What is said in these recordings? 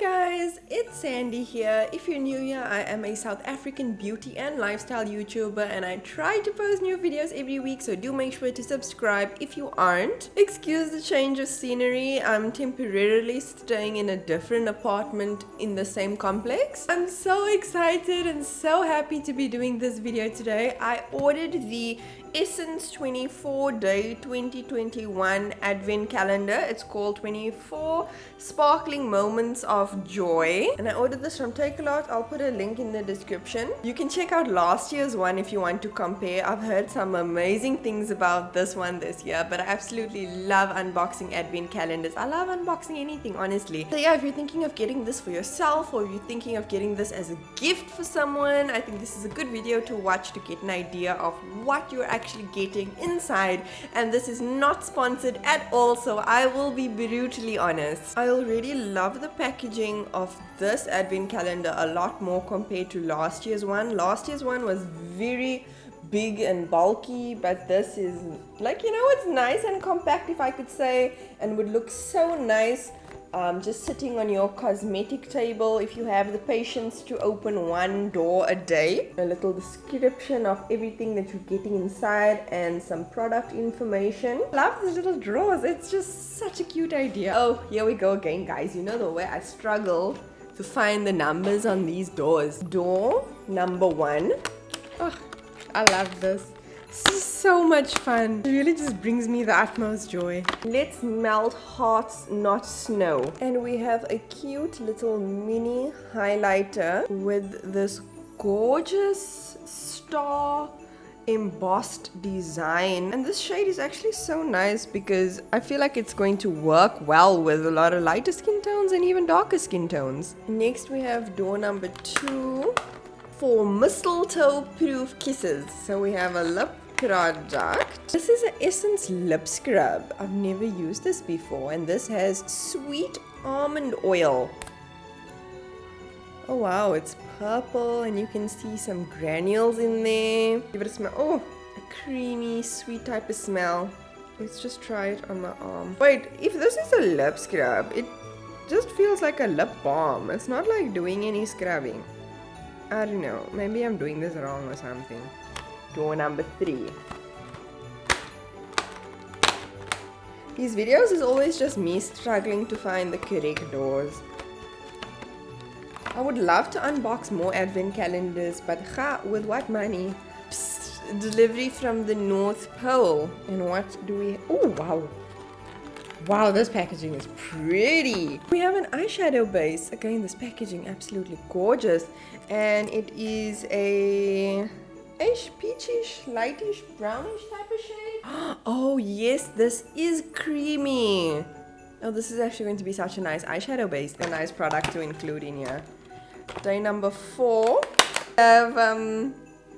guys, it's Sandy here. If you're new here, I am a South African beauty and lifestyle YouTuber and I try to post new videos every week, so do make sure to subscribe if you aren't. Excuse the change of scenery, I'm temporarily staying in a different apartment in the same complex. I'm so excited and so happy to be doing this video today. I ordered the Essence 24-day 2021 advent calendar. It's called 24 Sparkling Moments of Joy, and I ordered this from Takealot. I'll put a link in the description. You can check out last year's one if you want to compare. I've heard some amazing things about this one this year, but I absolutely love unboxing advent calendars. I love unboxing anything, honestly. So yeah, if you're thinking of getting this for yourself or if you're thinking of getting this as a gift for someone, I think this is a good video to watch to get an idea of what you're actually getting inside. And this is not sponsored at all, so I will be brutally honest. I already love the packaging of this advent calendar a lot more compared to last year's one. Last year's one was very big and bulky, but this is like, you know, it's nice and compact, if I could say, and would look so nice just sitting on your cosmetic table if you have the patience to open one door a day. A little description of everything that you're getting inside and some product information. Love these little drawers, it's just such a cute idea. Oh, here we go again, guys. You know the way I struggle to find the numbers on these doors. Door number 1. Oh, I love this. This is so much fun. It really just brings me the utmost joy. Let's melt hearts, not snow. And we have a cute little mini highlighter with this gorgeous star embossed design. And this shade is actually so nice because I feel like it's going to work well with a lot of lighter skin tones and even darker skin tones. Next we have door number 2. For mistletoe proof kisses. So we have a lip product. This is an Essence lip scrub. I've never used this before, and this has sweet almond oil. Oh wow, it's purple and you can see some granules in there. Give it a smell. Oh, a creamy sweet type of smell. Let's just try it on my arm. Wait, if this is a lip scrub, it just feels like a lip balm. It's not like doing any scrubbing. I don't know, maybe I'm doing this wrong or something. Door number 3. These videos is always just me struggling to find the correct doors. I would love to unbox more advent calendars, but with what money? Psst, delivery from the North Pole. And what do we... Oh, wow. Wow, this packaging is pretty. We have an eyeshadow base. Again, this packaging absolutely gorgeous. And it is a peachish, lightish, brownish type of shade. Oh yes, this is creamy. Oh, this is actually going to be such a nice eyeshadow base. A nice product to include in here. Day number 4. We have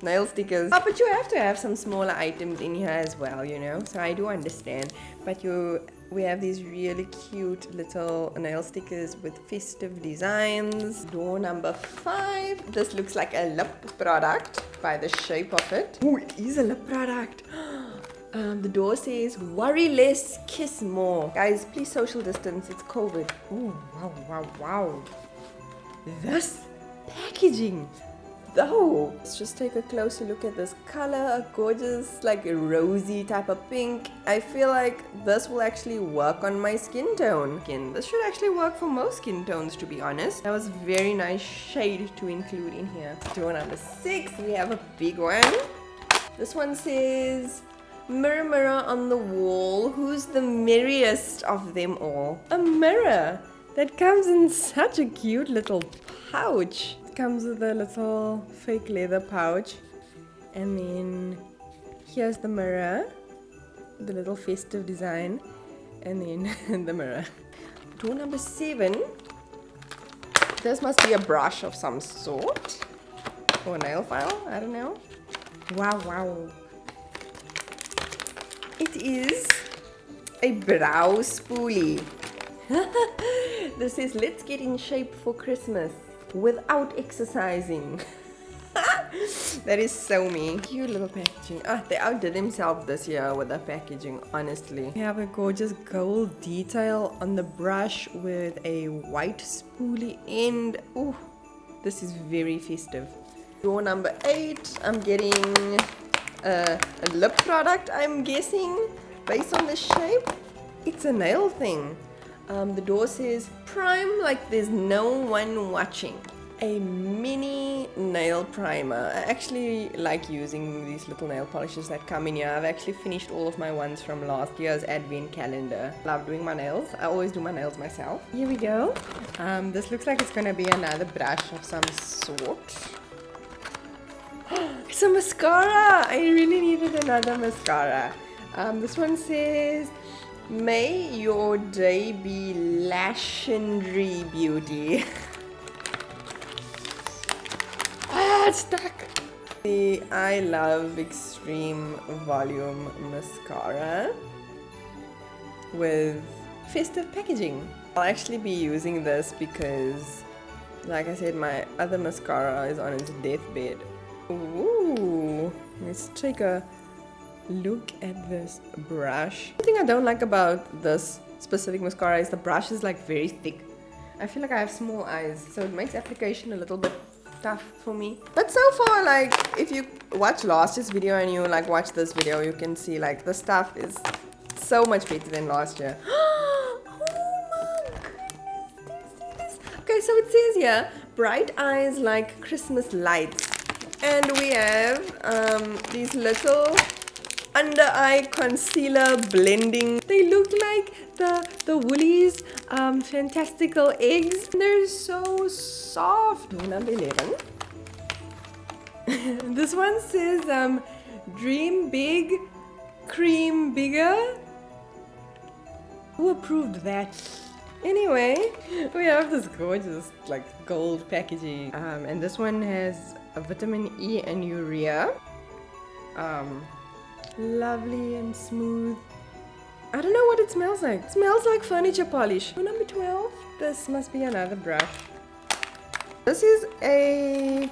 nail stickers. Oh, but you have to have some smaller items in here as well, you know. So I do understand. But we have these really cute little nail stickers with festive designs. Door number 5. This looks like a lip product by the shape of it. Oh, it is a lip product. The door says, worry less, kiss more. Guys, please social distance. It's COVID. Oh, wow, wow, wow. This packaging. Oh, let's just take a closer look at this color. A gorgeous, like a rosy type of pink. I feel like this will actually work on my skin tone. This should actually work for most skin tones, to be honest. That was a very nice shade to include in here. Door number 6, we have a big one. This one says, mirror, mirror on the wall, who's the merriest of them all? A mirror that comes in such a cute little pouch. Comes with a little fake leather pouch, and then here's the mirror, the little festive design, and then the mirror. Door number 7. This must be a brush of some sort, or a nail file, I don't know. Wow, wow. It is a brow spoolie. This says, let's get in shape for Christmas without exercising. That is so me. Cute little packaging. They outdid themselves this year with the packaging, honestly. We have a gorgeous gold detail on the brush with a white spoolie end. Ooh, this is very festive. Drawer number 8, I'm getting a lip product, I'm guessing, based on the shape. It's a nail thing. The door says prime like there's no one watching. A mini nail primer. I actually like using these little nail polishes that come in here. I've actually finished all of my ones from last year's advent calendar. Love doing my nails. I always do my nails myself. Here we go. This looks like it's gonna be another brush of some sort. It's a mascara! I really needed another mascara. This one says, may your day be legendary beauty. It's stuck. The I Love Extreme Volume Mascara with festive packaging. I'll actually be using this because, like I said, my other mascara is on its deathbed. Ooh, let's take a look at this brush. The thing I don't like about this specific mascara is the brush is like very thick. I feel like I have small eyes, so it makes application a little bit tough for me. But so far, like, if you watch last year's video and you like watch this video, you can see like the stuff is so much better than last year. Oh my goodness, do you see this? Okay, so it says here, bright eyes like Christmas lights. And we have these little under eye concealer blending. They look like the Woolies fantastical eggs. They're so soft. Number 11. This one says dream big, cream bigger. Who approved that? Anyway, we have this gorgeous like gold packaging, and this one has a vitamin E and urea. Lovely and smooth. I don't know what it smells like. It smells like furniture polish. Number 12. This must be another brush. This is a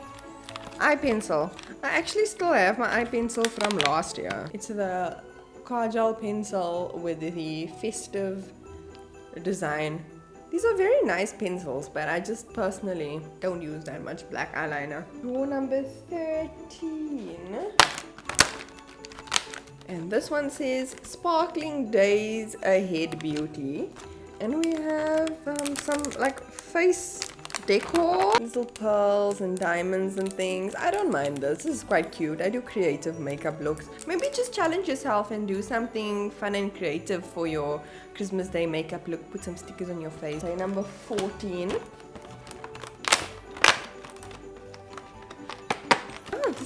eye pencil. I actually still have my eye pencil from last year. It's the Kajal pencil with the festive design. These are very nice pencils, but I just personally don't use that much black eyeliner. Drawer number 13. And this one says sparkling days ahead beauty. And we have some like face decor, little pearls and diamonds and things. I don't mind this. This is quite cute. I do creative makeup looks. Maybe just challenge yourself and do something fun and creative for your Christmas Day makeup look. Put some stickers on your face. Okay, number 14.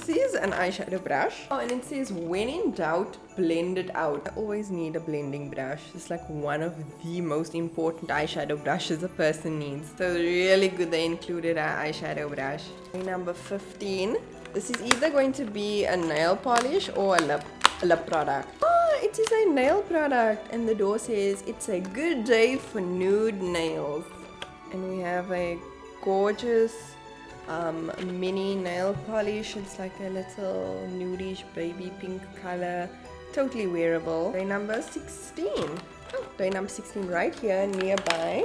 This is an eyeshadow brush. Oh, and it says when in doubt, blend it out. I always need a blending brush. It's like one of the most important eyeshadow brushes a person needs. So really good they included an eyeshadow brush. Number 15. This is either going to be a nail polish or a lip product. Oh, it is a nail product. And the door says it's a good day for nude nails. And we have a gorgeous mini nail polish. It's like a little nudish baby pink color, totally wearable. Day number 16. Oh, day number 16 right here nearby.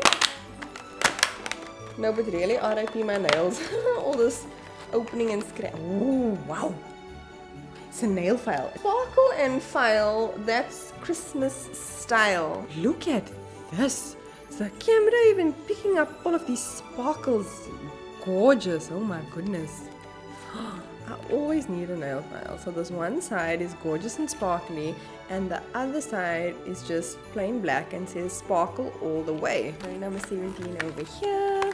No, but really, RIP my nails. All this opening and scratch. Oh wow, it's a nail file. Sparkle and file, that's Christmas style. Look at this. Is the camera even picking up all of these sparkles? Gorgeous. Oh my goodness. I always need a nail file. So this one side is gorgeous and sparkly and the other side is just plain black and says sparkle all the way. Number 17 over here.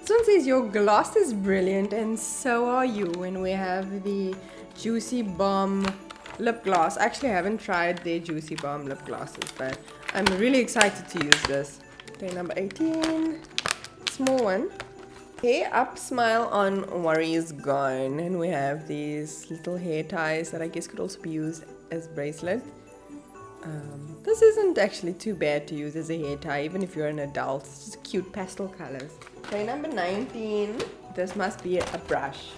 This one says your gloss is brilliant and so are you. And we have the Juicy Balm lip gloss. Actually, I haven't tried their Juicy Balm lip glosses, but I'm really excited to use this. Okay, number 18. Small one. Hair up, smile on, worries gone. And we have these little hair ties that I guess could also be used as bracelet. This isn't actually too bad to use as a hair tie, even if you're an adult. It's just cute pastel colors. Okay, number 19. This must be a brush.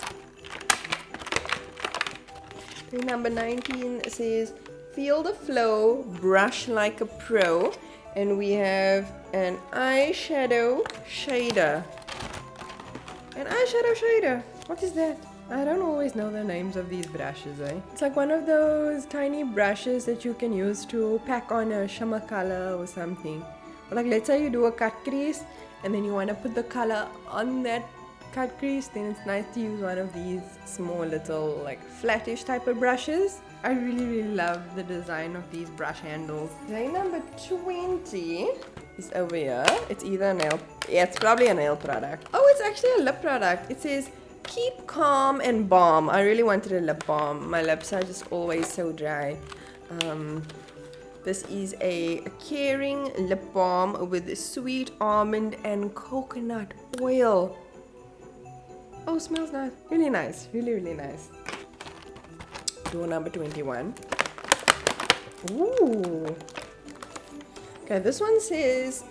Number 19 says, feel the flow, brush like a pro. And we have an eyeshadow shader. An eyeshadow shader. What is that? I don't always know the names of these brushes, eh? It's like one of those tiny brushes that you can use to pack on a shimmer color or something. Or like, let's say you do a cut crease and then you want to put the color on that cut crease, then it's nice to use one of these small little like flattish type of brushes. I really love the design of these brush handles. Design number 20 is over here. It's either a nail, yeah, it's probably a nail product. Oh, it's actually a lip product. It says keep calm and balm. I really wanted a lip balm. My lips are just always so dry. This is a caring lip balm with sweet almond and coconut oil. Oh, smells nice. Really nice. Really nice. Door number 21. Ooh. Okay, this one says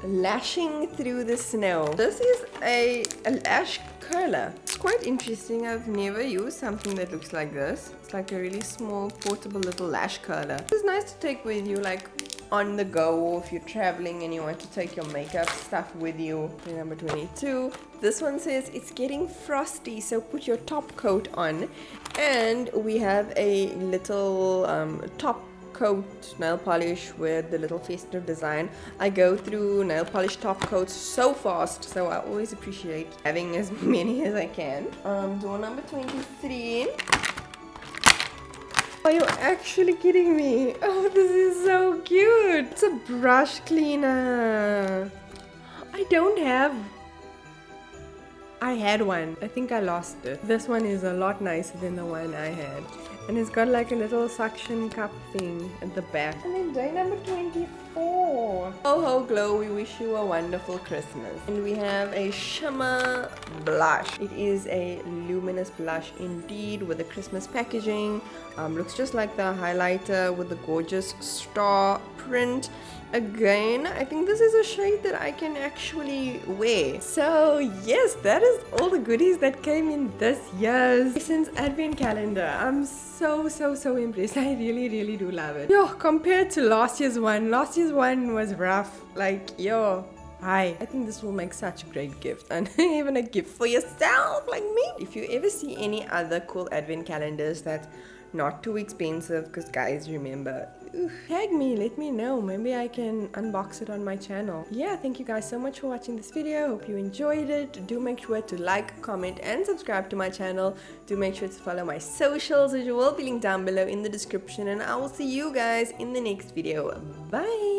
lashing through the snow. This is a lash curler. It's quite interesting. I've never used something that looks like this. It's like a really small portable little lash curler. It's nice to take with you like on the go, or if you're traveling and you want to take your makeup stuff with you. Number 22. This one says it's getting frosty, so put your top coat on. And we have a little top coat nail polish with the little festive design. I go through nail polish top coats so fast, so I always appreciate having as many as I can. Door number 23. Are you actually kidding me? Oh, this is so cute. It's a brush cleaner. I had one. I think I lost it. This one is a lot nicer than the one I had. And it's got like a little suction cup thing at the back. And then day number 24. Ho ho glow, we wish you a wonderful Christmas. And we have a Shimmer Blush. It is a luminous blush indeed with a Christmas packaging. Looks just like the highlighter with the gorgeous star print. Again, I think this is a shade that I can actually wear. So yes, that is all the goodies that came in this year's Essence Advent Calendar. I'm so impressed. I really do love it. Yo, compared to last year's one was rough. Like, yo, hi. I think this will make such a great gift, and even a gift for yourself like me. If you ever see any other cool Advent calendars that's not too expensive, because guys, remember, tag me, let me know, maybe I can unbox it on my channel. Yeah, thank you guys so much for watching this video. Hope you enjoyed it. Do make sure to like, comment and subscribe to my channel. Do make sure to follow my socials, which will be linked down below in the description, and I will see you guys in the next video. Bye.